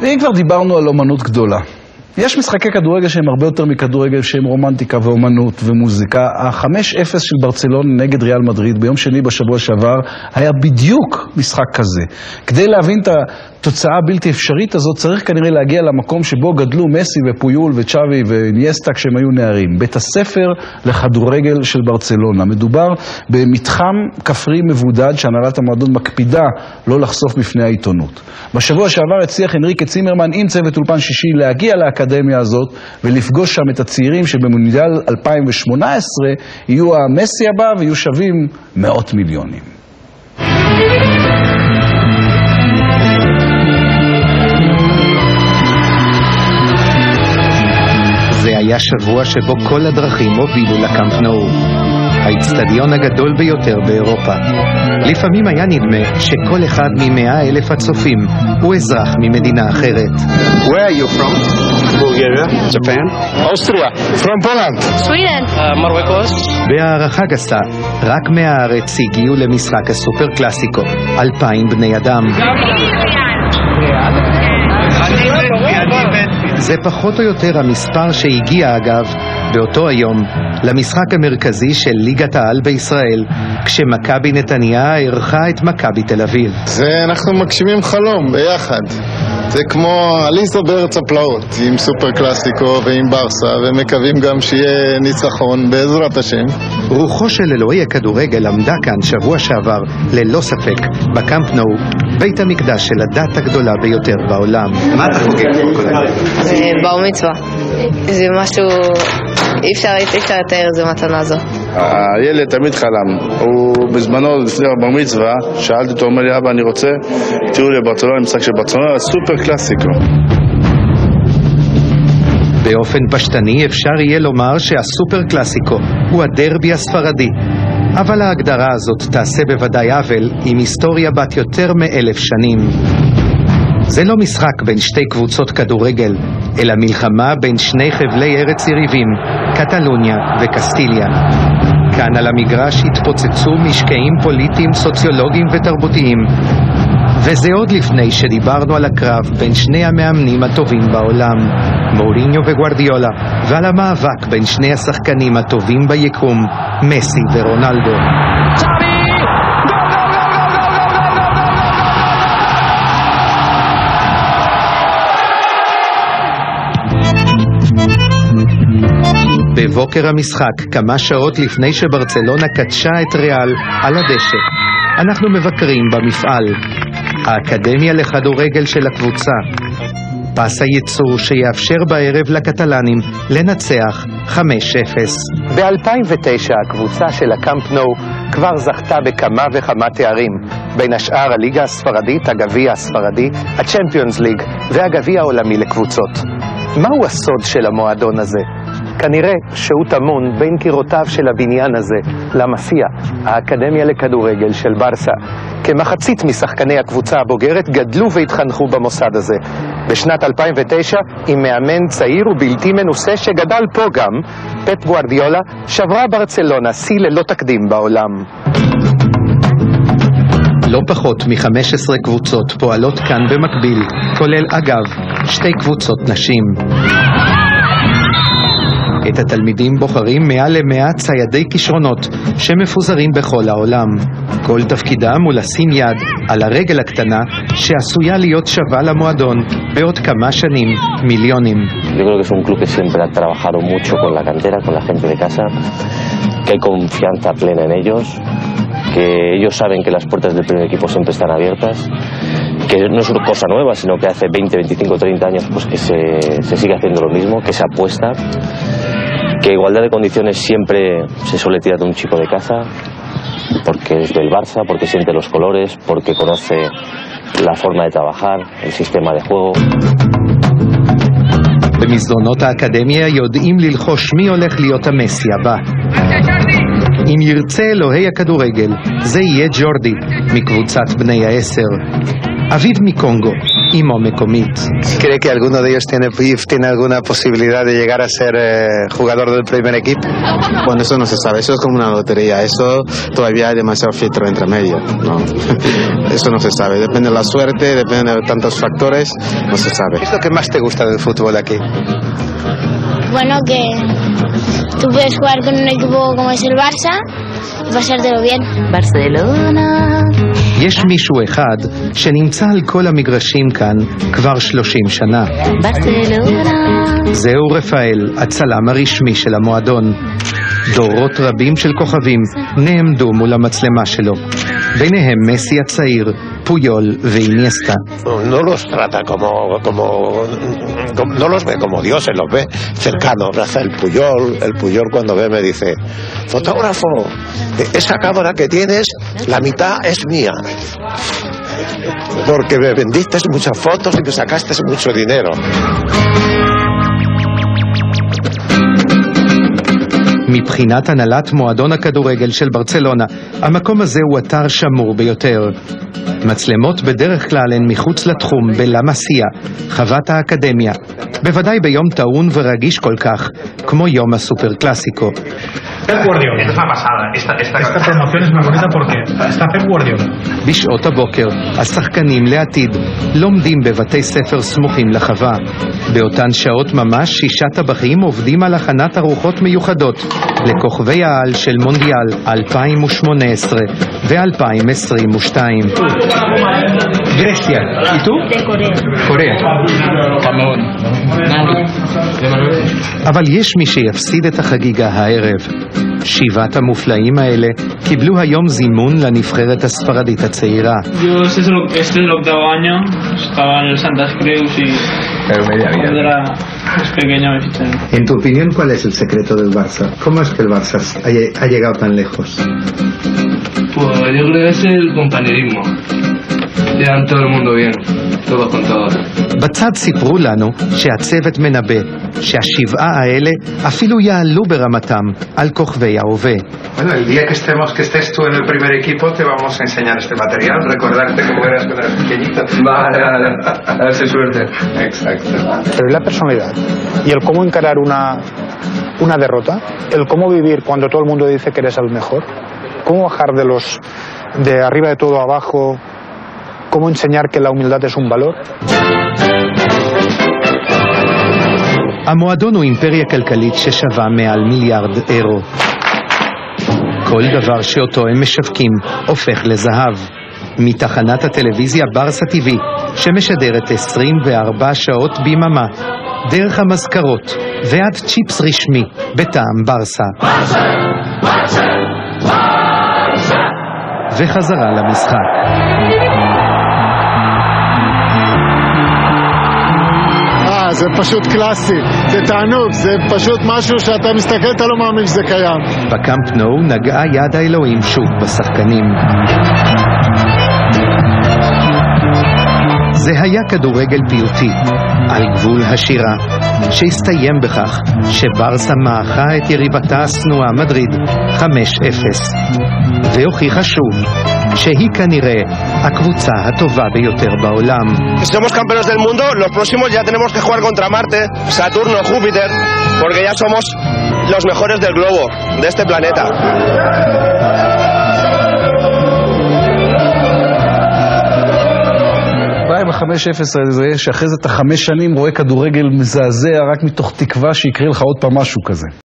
ואם כבר דיברנו על אומנות גדולה, יש משחקי כדורגל שהם הרבה יותר מכדורגל, שהם רומנטיקה ואומנות ומוזיקה. ה-5-0 של ברצלונה נגד ריאל מדריד ביום שני בשבוע שעבר היה בדיוק משחק כזה. כדי להבין את התוצאה הבלתי אפשרית הזאת, צריך כנראה להגיע למקום שבו גדלו מסי ופויול וצ'אבי וניאסטה כשהם היו נערים. בית הספר לכדורגל של ברצלונה. מדובר במתחם כפרי מבודד שהנהלת המועדון מקפידה לא לחשוף בפני העיתונות. בשבוע שעבר הצליח הנריקה צימרמן עם צוות אולפן שישי להגיע לאקדמיה הזאת ולפגוש שם את הצעירים שבמונדיאל 2018 יהיו המסי הבא ויהיו שווים מאות מיליונים. זה היה שבוע שבו כל הדרכים הובילו לקאמפ נו, האצטדיון הגדול ביותר באירופה. לפעמים היה נדמה שכל אחד מ100,000 הצופים הוא אזרח ממדינה אחרת. Where are you from? Bulgaria, Japan, Austria, from Poland, Sweden, Marruecos. בהערכה גסה, רק מהארץ הגיעו למשחק הסופר קלאסיקו 2,000 בני אדם. זה פחות או יותר המספר שהגיע אגב באותו היום למשחק המרכזי של ליגת העל בישראל, כשמכבי נתניה ערכה את מכבי תל אביב. אנחנו מגשימים חלום ביחד. זה כמו עליסה בארץ הפלאות, עם סופר קלאסיקו ועם ברסה, ומקווים גם שיהיה ניצחון בעזרת השם. רוחו של אלוהי הכדורגל עמדה כאן שבוע שעבר, ללא ספק, בקאמפ נו, בית המקדש של הדת הגדולה ביותר בעולם. מה אתה חוגג פה קודם? בר מצווה. זה משהו, אי אפשר לתאר איזה מתנה זו. הילד תמיד חלם. הוא בזמנו, לפני בר מצווה, שאלתי אותו, אומר לי, אבא, אני רוצה, תראו לי ברצלונה, משחק של ברצלונה, סופר קלאסיקו. באופן פשטני אפשר יהיה לומר שהסופר קלאסיקו הוא הדרבי הספרדי. אבל ההגדרה הזאת תעשה בוודאי עוול עם היסטוריה בת יותר מ1,000 שנים. זה לא משחק בין שתי קבוצות כדורגל, אלא מלחמה בין שני חבלי ארץ יריבים, קטלוניה וקסטיליה. כאן על המגרש התפוצצו משקעים פוליטיים, סוציולוגיים ותרבותיים. וזה עוד לפני שדיברנו על הקרב בין שני המאמנים הטובים בעולם, מוריניו וגוארדיולה, ועל המאבק בין שני השחקנים הטובים ביקום, מסי ורונלדו. בבוקר המשחק, כמה שעות לפני שברצלונה קדשה את ריאל על הדשא, אנחנו מבקרים במפעל, האקדמיה לכדורגל של הקבוצה. פס הייצור שיאפשר בערב לקטלנים לנצח 5-0. ב-2009 הקבוצה של הקאמפ נו כבר זכתה בכמה וכמה תארים, בין השאר הליגה הספרדית, הגביע הספרדי, הצ'מפיונס ליג והגביע העולמי לקבוצות. מהו הסוד של המועדון הזה? כנראה שהוא טמון בין קירותיו של הבניין הזה למסיע, האקדמיה לכדורגל של ברסה. כמחצית משחקני הקבוצה הבוגרת גדלו והתחנכו במוסד הזה. בשנת 2009, עם מאמן צעיר ובלתי מנוסה שגדל פה גם, פפ גוארדיולה, שברה ברצלונה שיא ללא תקדים בעולם. לא פחות מ-15 קבוצות פועלות כאן במקביל, כולל אגב 2 קבוצות נשים. את התלמידים בוחרים מעל ל100 ציידי כישרונות שמפוזרים בכל העולם. כל תפקידם הוא לשים יד על הרגל הקטנה שעשויה להיות שווה למועדון בעוד כמה שנים מיליונים. Yo creo que es un club que siempre ha trabajado mucho con la cantera, con la gente de casa, que hay confianza plena en ellos, que ellos saben que las puertas del primer equipo siempre están abiertas, que no es una cosa nueva, sino que hace 20, 25, 30 años pues que se sigue haciendo lo mismo, que se apuesta, que igualdad de condiciones siempre se suele tirar de un chico de casa, porque es del Barça, porque siente los colores, porque conoce la forma de trabajar, el sistema de juego. במסדרונות האקדמיה יודעים ללחוש מי הולך להיות המסי הבא. אם ירצה אלוהי הכדורגל, זה יהיה ג'ורדי מקבוצת בני ה10. אביו מקונגו, אמו מקומית. ¿Cree que alguno de ellos tiene alguna posibilidad de llegar a ser jugador del primer equipo? Bueno, eso no se sabe, eso es como una lotería, eso todavía hay demasiado filtro entre medio, ¿no? Eso no se sabe, depende de la suerte, depende de tantos factores, no se sabe. ¿Qué es lo que más te gusta del fútbol aquí? Bueno, que tú puedes jugar con un equipo como es el Barça y pasártelo bien. Barcelona. יש מישהו אחד שנמצא על כל המגרשים כאן כבר 30 שנה. זהו רפאל, הצלם הרשמי של המועדון. דורות רבים של כוכבים נעמדו מול המצלמה שלו. ביניהם מסי הצעיר, פויול ואיניאסטה. No los trata no los ve como Dios, él los ve cercanos. Hasta el Puyol cuando ve me dice, fotógrafo, esa cámara que tienes, la mitad es mía. Porque me vendiste muchas fotos y me sacaste mucho dinero. מבחינת הנהלת מועדון הכדורגל של ברצלונה, המקום הזה הוא אתר שמור ביותר. מצלמות בדרך כלל הן מחוץ לתחום בלה מסיה, חוות האקדמיה, בוודאי ביום טעון ורגיש כל כך, כמו יום הסופר קלאסיקו. בשעות הבוקר, השחקנים לעתיד לומדים בבתי ספר סמוכים לחווה. באותן שעות ממש 6 טבחים עובדים על הכנת ארוחות מיוחדות לכוכבי העל של מונדיאל 2018 ו-2022. גרסיה, איתו? קוריאה. אבל יש מי שיפסיד את החגיגה הערב. 7 המופלאים האלה קיבלו היום זימון לנבחרת הספרדית הצעירה. Este es el 8º año, estaba en el Santa Cruz y cuando era pequeño me ficharon. En tu opinión, ¿cuál es el secreto del Barça? ¿Cómo es que el Barça ha llegado tan lejos? Pues yo creo que es el compañerismo. Llevan todo el mundo bien, todos con todos. בצד סיפרו לנו שהצוות מנבא שה7 האלה אפילו יעלו ברמתם על כוכבי ההווה. Bueno, el día que estés tú en el primer equipo te vamos a enseñar este material, recordarte cómo eras cuando eras pequeñito. Vale, a ver si suerte. Exacto. Pero es la personalidad y el cómo encarar una derrota, el cómo vivir cuando todo el mundo dice que eres el mejor, cómo bajar de arriba de todo abajo, cómo enseñar que la humildad es un valor. המועדון הוא אימפריה כלכלית ששווה מעל מיליארד אירו. כל דבר שאותו הם משווקים הופך לזהב. מתחנת הטלוויזיה ברסה TV, שמשדרת 24 שעות ביממה, דרך המזכרות ועד צ'יפס רשמי בטעם ברסה. וחזרה למשחק. זה פשוט קלאסי, זה תענוג, זה פשוט משהו שאתה מסתכל, אתה לא מאמין שזה קיים. בקאמפ נו נגעה יד האלוהים שוב בשחקנים. זה היה כדורגל פיוטי, על גבול השירה, שהסתיים בכך שברסה מאחה את יריבתה השנואה מדריד 5-0, והוכיחה שוב שהיא כנראה הקבוצה הטובה ביותר בעולם. Somos campeones del mundo, los próximos ya tenemos que jugar contra Marte, Saturno, Júpiter, porque ya somos los mejores del globo, de este planeta. עם ה-5-0 הזה, שאחרי זה את ה5 שנים רואה כדורגל מזעזע רק מתוך תקווה שיקרה לך עוד פעם משהו כזה.